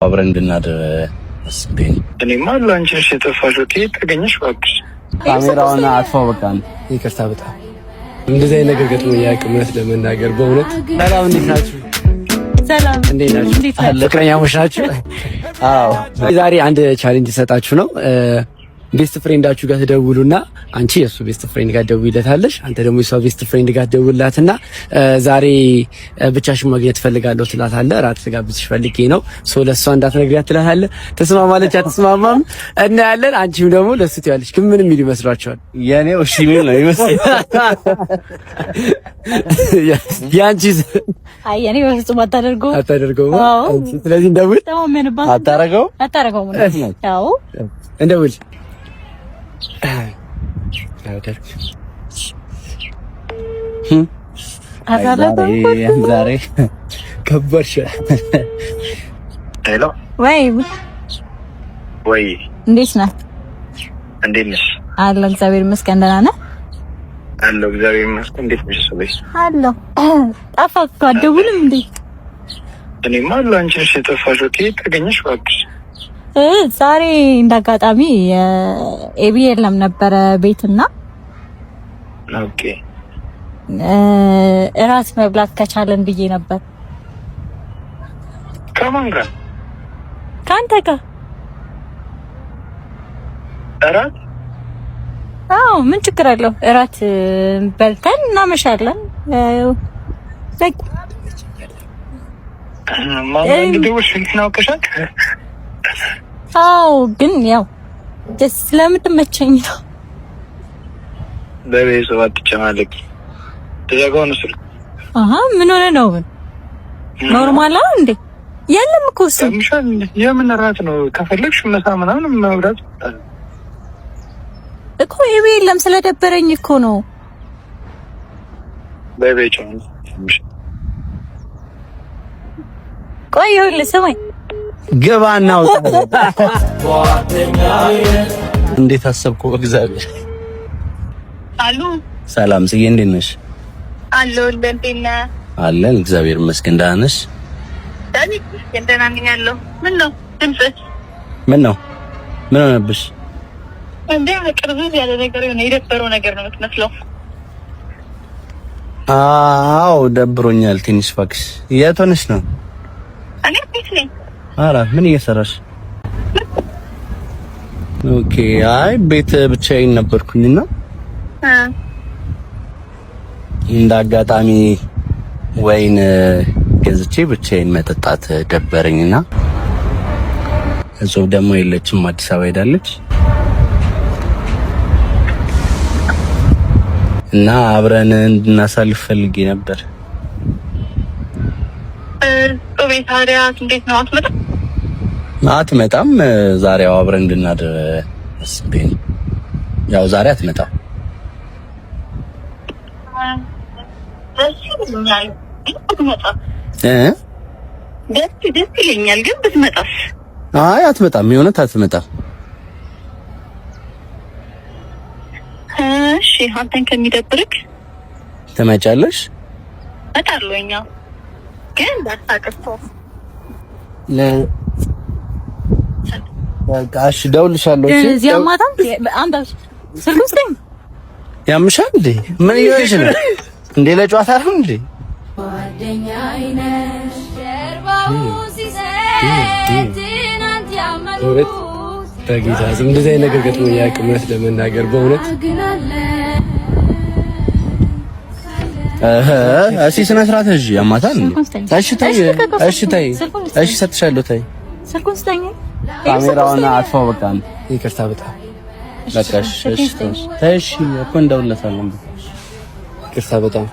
አብረን እንድናድር አስቤኝ። እኔማ ላንቺሽ የጠፋሽው ከየት ተገኘሽ? እባክሽ ካሜራውን አጥፋው። በቃ ይቅርታ። በጣም እንደዚህ አይነት ነገር ገጥሞኝ አያውቅም እውነት ለመናገር በእውነት። ሰላም፣ እንዴት ናችሁ? ሰላም፣ እንዴት ናችሁ? ፍቅረኛሞች ናችሁ? አዎ። ዛሬ አንድ ቻሌንጅ ሰጣችሁ ነው። ቤስት ፍሬንዳችሁ ጋር ትደውሉና አንቺ የሱ ቤስት ፍሬንድ ጋር ትደውይለታለሽ፣ አንተ ደግሞ የሷ ቤስት ፍሬንድ ጋር ትደውልላትና ዛሬ ብቻሽን ማግኘት ፈልጋለሁ ትላታለህ። እራት ጋብዝሽ ፈልጌ ነው ለሷ እንዳትነግሪያት ትላታለህ። ተስማማለች አትስማማም እናያለን። አንቺም ደግሞ ለሱ ትያለሽ። ግን ምን የሚል ይመስላችኋል? የኔው እሺ ምን ነው ይመስል ያንቺስ? አይ የኔ በፍጹም አታደርገው። ስለዚህ እንደውል አታረገው። ያው እንደውል ዛሬ ከበርሽ። ሄሎ ወይ እንዴት ነህ? እንዴት ነሽ? አለሁ እግዚአብሔር ይመስገን። ደህና ነህ? አለሁ እግዚአብሔር ይመስገን። እንዴት ነሽ? ሰበይስ አለሁ። ጠፋህ እኮ አትደውልም እንዴ? እኔማ ላንቺሽ የጠፋሽው ከየት ተገኘሽ? እባክሽ ዛሬ እንዳጋጣሚ ኤቢ የለም ነበረ ቤትና ኦኬ እራት መብላት ከቻለን ብዬ ነበር። ከማን ጋር? ከአንተ ጋር። እራት? አዎ ምን ችግር አለው? እራት በልተን እናመሻለን። ማን እንግዲህ ወሽንት ነው ከሻክ? አዎ ግን ያው ደስ ስለምትመቸኝ ነው። በቤተሰብ አትጨማለቂ። ተዘጋው ነው ስልክ። ምን ሆነ ነው? ኖርማል ነው እንዴ? የለም እኮ እሱ የምን እራት ነው? ከፈለግሽ ምሳ ምናምን መብራት እኮ ኤቢ የለም ስለደበረኝ እኮ ነው። በቤት ቆይ ይኸውልህ ስማኝ፣ ግባና አውጣ። እንዴት አሰብኩ? እግዚአብሔር አሉ። ሰላም ጽጌ፣ እንዴት ነሽ? አሎ እንደንቴና አለን እግዚአብሔር ይመስገን። ደህና ነሽ? ደህና ነኝ። አሎ ምን ነው ድምፅሽ? ምን ነው ምን ሆነብሽ? እንዴ ቅርብ ያለ ነገር ነው፣ የደበረው ነገር ነው የምትመስለው። አዎ ደብሮኛል ትንሽ። እባክሽ የት ሆነሽ ነው? እኔ ቤት ነኝ። ኧረ ምን እየሰራሽ? ኦኬ። አይ ቤት ብቻዬን ነበርኩኝና እንደ አጋጣሚ ወይን ገዝቼ ብቻዬን መጠጣት ደበረኝና እዛው ደግሞ የለችም፣ አዲስ አበባ ሄዳለች እና አብረን እንድናሳልፍ ፈልጌ ነበር። ቤት ታዲያ እንዴት ነው? አትመጣም? ዛሬው አብረን እንድናድር አስቤኝ። ያው ዛሬ አትመጣም። ደስ ይለኛል ግን ብትመጣስ? አይ አትመጣም፣ የሆነት አትመጣም። እሺ አንተን ከሚደብርክ ትመጫለሽ? እመጣለሁኝ ግን ባታቀርቶ በቃሽ፣ ደውልሻለሁ። እዚህ አማታም አንተ ስልኩ ስጠኝ። ያምሻል እንዴ? ምን ይሆንሽ ነው እንዴ? ለጨዋታ ነው እንዴ? ጓደኛዬ ነሽ ጀርባው ሲሰጥ ትናንት ያመኑት በጌታ ስም እንደዚህ አይነት ነገር ገጥሞኝ አያውቅም እውነት ለመናገር በእውነት። እሺ ስነ ስርዓት እሺ። ያማታል እንዴ? እሺ ተይ፣ እሺ ተይ፣ እሺ ሰጥሻለሁ። ተይ ስልኩን ስጠኝ። ካሜራውን አጥፋው። በቃ ይቅርታ። በጣም በቃ እሺ፣ እሺ ተይ። እሺ እኮ እንደውለታለን። ይቅርታ በጣም